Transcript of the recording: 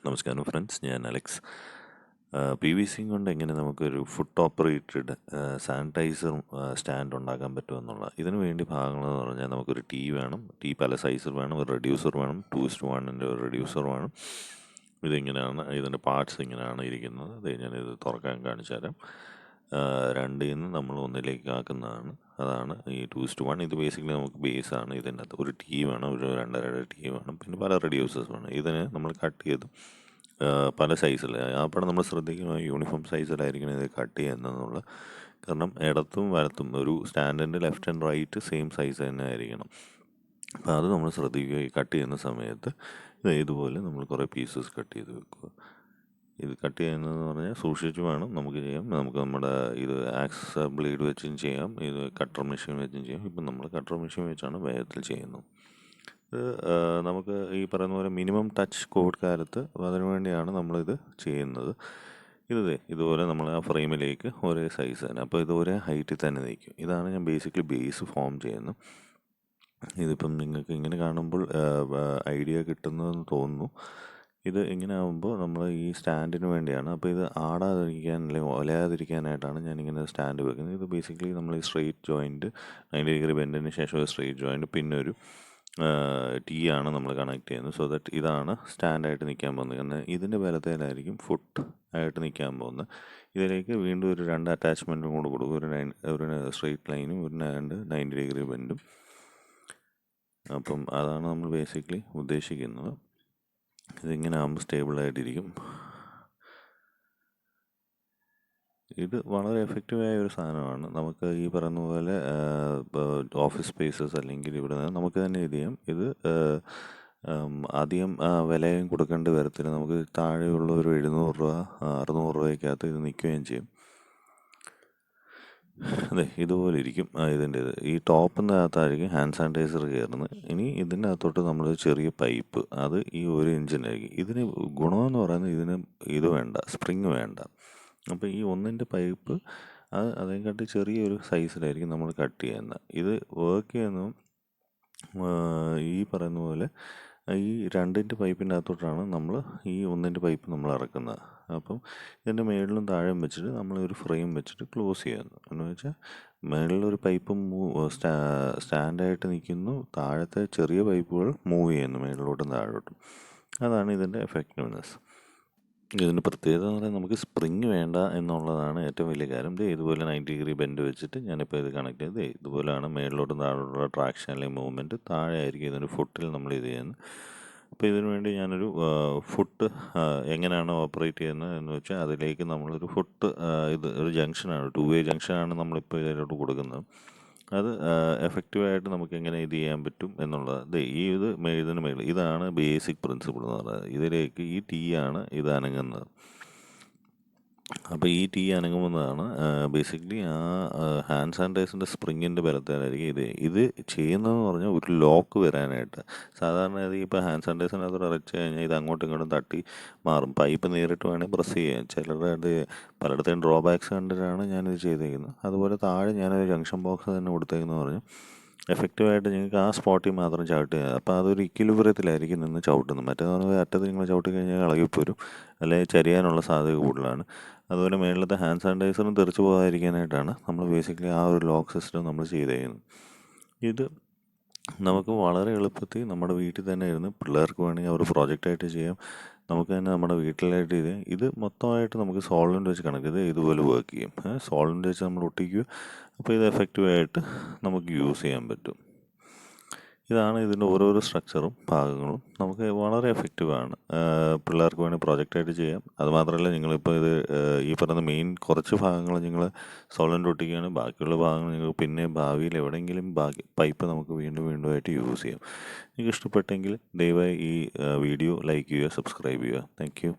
നമസ്കാരം ഫ്രണ്ട്സ്, ഞാൻ Alex. P V C കൊണ്ട് എങ്ങനെ നമുക്കൊരു ഫുഡ് ഓപ്പറേറ്റഡ് സാനിറ്റൈസർ സ്റ്റാൻഡ് ഉണ്ടാക്കാൻ പറ്റുമെന്നുള്ള ഇതിനു വേണ്ടി ഭാഗങ്ങളെന്ന് പറഞ്ഞാൽ നമുക്കൊരു ടീ വേണം. ടീ പല സൈസിൽ വേണം. ഒരു റെഡ്യൂസർ വേണം. 2:1 ഒരു റെഡ്യൂസർ വേണം. ഇതിങ്ങനെയാണ്, ഇതിൻ്റെ പാർട്സ് ഇങ്ങനെയാണ് ഇരിക്കുന്നത്. അത് ഞാനിത് തുറക്കാൻ കാണിച്ചു തരാം. 2ൽ നിന്ന് നമ്മൾ 1ലേക്ക് ആക്കുന്നതാണ്. അതാണ് ഈ 2:1. ഇത് ബേസിക്കലി നമുക്ക് ബേസാണ്. ഇതിൻ്റെ അകത്ത് ഒരു ടീ വേണം, ഒരു 2.5 ടീ വേണം, പിന്നെ പല റെഡ്യൂസേഴ്സ് വേണം. ഇതിന് നമ്മൾ കട്ട് ചെയ്ത് പല സൈസിൽ, അപ്പോൾ നമ്മൾ ശ്രദ്ധിക്കണം യൂണിഫോം സൈസിലായിരിക്കണം ഇത് കട്ട് ചെയ്യുന്നതെന്നുള്ള. കാരണം ഇടത്തും വലത്തും ഒരു സ്റ്റാൻഡിൻ്റെ left and right same size തന്നെ ആയിരിക്കണം. അപ്പോൾ അത് നമ്മൾ ശ്രദ്ധിക്കുക. ഈ കട്ട് ചെയ്യുന്ന സമയത്ത് ഇതുപോലെ നമ്മൾ കുറേ പീസസ് കട്ട് ചെയ്ത് വെക്കുക. ഇത് കട്ട് ചെയ്യുന്നതെന്ന് പറഞ്ഞാൽ സൂക്ഷിച്ച് വേണം നമുക്ക് ചെയ്യാം. നമുക്ക് നമ്മുടെ ഇത് ആക്സ് ബ്ലേഡ് വെച്ചും ചെയ്യാം, ഇത് കട്ടർ മെഷീൻ വെച്ചും ചെയ്യാം. ഇപ്പം നമ്മൾ കട്ടർ മെഷീൻ വെച്ചാണ് വേഗത്തിൽ ചെയ്യുന്നത്. ഇത് നമുക്ക് ഈ പറയുന്ന പോലെ മിനിമം ടച്ച് കോവിഡ് കാലത്ത് അതിനു വേണ്ടിയാണ് നമ്മളിത് ചെയ്യുന്നത്. ഇതുപോലെ നമ്മൾ ആ ഫ്രെയിമിലേക്ക് ഒരേ സൈസ് തന്നെ, അപ്പോൾ ഇത് ഒരേ ഹൈറ്റിൽ തന്നെ നിൽക്കും. ഇതാണ് ഞാൻ ബേസിക്കലി ബേസ് ഫോം ചെയ്യുന്നത്. ഇതിപ്പം നിങ്ങൾക്ക് ഇങ്ങനെ കാണുമ്പോൾ ഐഡിയ കിട്ടുന്നതെന്ന് തോന്നുന്നു. ഇത് ഇങ്ങനെ ആകുമ്പോൾ നമ്മൾ ഈ സ്റ്റാൻഡിന് വേണ്ടിയാണ്. അപ്പോൾ ഇത് ആടാതിരിക്കാൻ അല്ലെങ്കിൽ ഒലയാതിരിക്കാനായിട്ടാണ് ഞാനിങ്ങനെ സ്റ്റാൻഡ് വെക്കുന്നത്. ഇത് ബേസിക്കലി നമ്മൾ ഈ സ്ട്രെയിറ്റ് ജോയിൻറ്റ് 90 ഡിഗ്രി ബെൻഡിന് ശേഷം ഒരു സ്ട്രെയിറ്റ് ജോയിൻറ്റ് പിന്നെ ഒരു ടീ ആണ് നമ്മൾ കണക്ട് ചെയ്യുന്നത്. സോ ദാറ്റ് ഇതാണ് സ്റ്റാൻഡായിട്ട് നിൽക്കാൻ പോകുന്നത്. കാരണം ഇതിൻ്റെ ബലത്തിലായിരിക്കും ഫുട്ട് ആയിട്ട് നിൽക്കാൻ പോകുന്നത്. ഇതിലേക്ക് വീണ്ടും ഒരു 2 അറ്റാച്ച്മെൻറ്റും കൂടെ കൊടുക്കും. ഒരു സ്ട്രെയിറ്റ് ലൈനും ഒരു 90 ഡിഗ്രി ബെൻഡും. അപ്പം അതാണ് നമ്മൾ ബേസിക്കലി ഉദ്ദേശിക്കുന്നത്. ഇതിങ്ങനെ ആകുമ്പോൾ സ്റ്റേബിളായിട്ടിരിക്കും. ഇത് വളരെ എഫക്റ്റീവായ ഒരു സാധനമാണ്. നമുക്ക് ഈ പറയുന്ന പോലെ ഓഫീസ് സ്പേസസ് അല്ലെങ്കിൽ ഇവിടെ നമുക്ക് തന്നെ ഇത് ചെയ്യാം. ഇത് അധികം വിലയും കൊടുക്കേണ്ടി വരത്തില്ല. നമുക്ക് താഴെയുള്ള ഒരു 700 രൂപ 600 രൂപയ്ക്കകത്ത് ഇത് നിൽക്കുകയും ചെയ്യും. അതെ, ഇതുപോലെ ഇരിക്കും ഇതിൻ്റെ ഈ ടോപ്പിനകത്തായിരിക്കും ഹാൻഡ് സാനിറ്റൈസർ കയറുന്നത്. ഇനി ഇതിൻ്റെ അകത്തോട്ട് നമ്മൾ ചെറിയ പൈപ്പ്, അത് ഈ 1 ഇഞ്ചിനായിരിക്കും. ഇതിന് ഗുണമെന്ന് പറയുന്നത് ഇതിന് ഇത് വേണ്ട, സ്പ്രിങ് വേണ്ട. അപ്പോൾ ഈ 1ൻ്റെ പൈപ്പ് അതേക്കാട്ടി ചെറിയൊരു സൈസിലായിരിക്കും നമ്മൾ കട്ട് ചെയ്യുന്നത്. ഇത് വർക്ക് ചെയ്യുന്നതും ഈ പറയുന്ന പോലെ ഈ 2ൻ്റെ പൈപ്പിൻ്റെ അകത്തോട്ടാണ് നമ്മൾ ഈ 1ൻ്റെ പൈപ്പ് നമ്മൾ ഇറക്കുന്നത്. അപ്പം ഇതിൻ്റെ മുകളിലും താഴെയും വെച്ചിട്ട് നമ്മളൊരു ഫ്രെയിം വെച്ചിട്ട് ക്ലോസ് ചെയ്യുന്നു. എന്ന് വെച്ചാൽ മുകളിലൊരു പൈപ്പ് സ്റ്റാൻഡായിട്ട് നിൽക്കുന്നു, താഴത്തെ ചെറിയ പൈപ്പുകൾ മൂവ് ചെയ്യുന്നു മുകളിലോട്ടും താഴോട്ടും. അതാണ് ഇതിൻ്റെ എഫക്റ്റീവ്നെസ്. ഇതിൻ്റെ പ്രത്യേകത എന്ന് പറയുന്നത് നമുക്ക് സ്പ്രിങ് വേണ്ട എന്നുള്ളതാണ് ഏറ്റവും വലിയ കാര്യം. ഇതുപോലെ 90 ഡിഗ്രി ബെൻഡ് വെച്ചിട്ട് ഞാനിപ്പോൾ ഇത് കണക്ട് ചെയ്ത് ഇതുപോലെയാണ് മേളിലോട്ടും താഴോട്ടുള്ള ട്രാക്ഷൻ അല്ലെങ്കിൽ മൂവ്മെൻറ്റ്. താഴെ ആയിരിക്കും ഇതിൻ്റെ ഫുട്ടിൽ നമ്മൾ ഇത് ചെയ്യുന്നത്. അപ്പോൾ ഇതിനു വേണ്ടി ഞാനൊരു ഫുട്ട് എങ്ങനെയാണ് ഓപ്പറേറ്റ് ചെയ്യുന്നത് എന്ന് വെച്ചാൽ അതിലേക്ക് നമ്മളൊരു ഫുട്ട്, ഇത് ഒരു ജംഗ്ഷനാണ്, 2-വേ ജംഗ്ഷനാണ് നമ്മളിപ്പോൾ ഇതിലോട്ട് കൊടുക്കുന്നത്. അത് എഫക്റ്റീവായിട്ട് നമുക്ക് എങ്ങനെ ഇത് ചെയ്യാൻ പറ്റും എന്നുള്ളത് ഇതിന് മേളിൽ ഇതാണ് ബേസിക് പ്രിൻസിപ്പിൾ എന്ന് പറയുന്നത്. ഇതിലേക്ക് ഈ ടീ ആണ് ഇത് അനങ്ങുന്നത്. അപ്പോൾ ഈ ടീ അനങ്ങുന്നതാണ് ബേസിക്കലി ആ ഹാൻഡ് സാനിറ്റൈസറിൻ്റെ സ്പ്രിങ്ങിൻ്റെ ബലത്തിലായിരിക്കും ഇത് ചെയ്യുന്നതെന്ന് പറഞ്ഞാൽ ഒരു ലോക്ക് വരാനായിട്ട്. സാധാരണ ഇപ്പോൾ ഹാൻഡ് സാനിറ്റൈസറിനകത്ത് അരച്ച് കഴിഞ്ഞാൽ ഇത് അങ്ങോട്ടും ഇങ്ങോട്ടും തട്ടി മാറും. പൈപ്പ് നേരിട്ട് വേണമെങ്കിൽ പ്രസ് ചെയ്യാം. ചിലരുടെ അത് പലയിടത്തും ഡ്രോബാക്സ് കണ്ടിട്ടാണ് ഞാനിത് ചെയ്തേക്കുന്നത്. അതുപോലെ താഴെ ഞാനൊരു ജംഗ്ഷൻ ബോക്സ് തന്നെ കൊടുത്തേക്കെന്ന് പറഞ്ഞു എഫക്റ്റീവായിട്ട് നിങ്ങൾക്ക് ആ സ്പോട്ടിൽ മാത്രം ചവിട്ടുക. അപ്പോൾ അതൊരു ഇക്വിലിബ്രിയത്തിലായിരിക്കും നിന്ന് ചവിട്ടുന്നത്. മറ്റേന്ന് അറ്റത്ത് നിങ്ങൾ ചവിട്ടി കഴിഞ്ഞാൽ ഇളകിപ്പോരും, അല്ലെങ്കിൽ ചരിയാനുള്ള സാധ്യത കൂടുതലാണ്. അതുപോലെ മേളിലത്തെ ഹാൻഡ് സാനിറ്റൈസറും തെറിച്ച് പോകാതിരിക്കാനായിട്ടാണ് നമ്മൾ ബേസിക്കലി ആ ഒരു ലോക്ക് സിസ്റ്റം നമ്മൾ ചെയ്തേക്കുന്നത്. ഇത് നമുക്ക് വളരെ എളുപ്പത്തിൽ നമ്മുടെ വീട്ടിൽ തന്നെ ഇരുന്ന് പിള്ളേർക്ക് വേണമെങ്കിൽ അവർ പ്രോജക്റ്റായിട്ട് ചെയ്യാം. നമുക്ക് തന്നെ നമ്മുടെ വീട്ടിലായിട്ട് ഇത് മൊത്തമായിട്ട് നമുക്ക് സോൾവെൻ്റ് വെച്ച് കണക്ട് ചെയ്ത് ഇതുപോലെ വർക്ക് ചെയ്യും. സോൾവെൻ്റ് വെച്ച് നമ്മൾ ഒട്ടിക്കുക. അപ്പോൾ ഇത് എഫക്റ്റീവായിട്ട് നമുക്ക് യൂസ് ചെയ്യാൻ പറ്റും. ഇതാണ് ഇതിൻ്റെ ഓരോരോ സ്ട്രക്ചറും ഭാഗങ്ങളും. നമുക്ക് വളരെ എഫക്റ്റീവാണ്. പിള്ളേർക്ക് വേണമെങ്കിൽ പ്രോജക്റ്റായിട്ട് ചെയ്യാം. അതുമാത്രമല്ല, നിങ്ങളിപ്പോൾ ഇത് ഈ പറയുന്ന മെയിൻ കുറച്ച് ഭാഗങ്ങൾ നിങ്ങൾ സോൾവെൻ്റ് ഒട്ടിക്കുകയാണ്. ബാക്കിയുള്ള ഭാഗങ്ങൾ നിങ്ങൾക്ക് പിന്നെ ഭാവിയിൽ എവിടെയെങ്കിലും പൈപ്പ് നമുക്ക് വീണ്ടും ആയിട്ട് യൂസ് ചെയ്യാം. നിങ്ങൾക്ക് ഇഷ്ടപ്പെട്ടെങ്കിൽ ദയവായി ഈ വീഡിയോ ലൈക്ക് ചെയ്യുക, സബ്സ്ക്രൈബ് ചെയ്യുക. Thank you.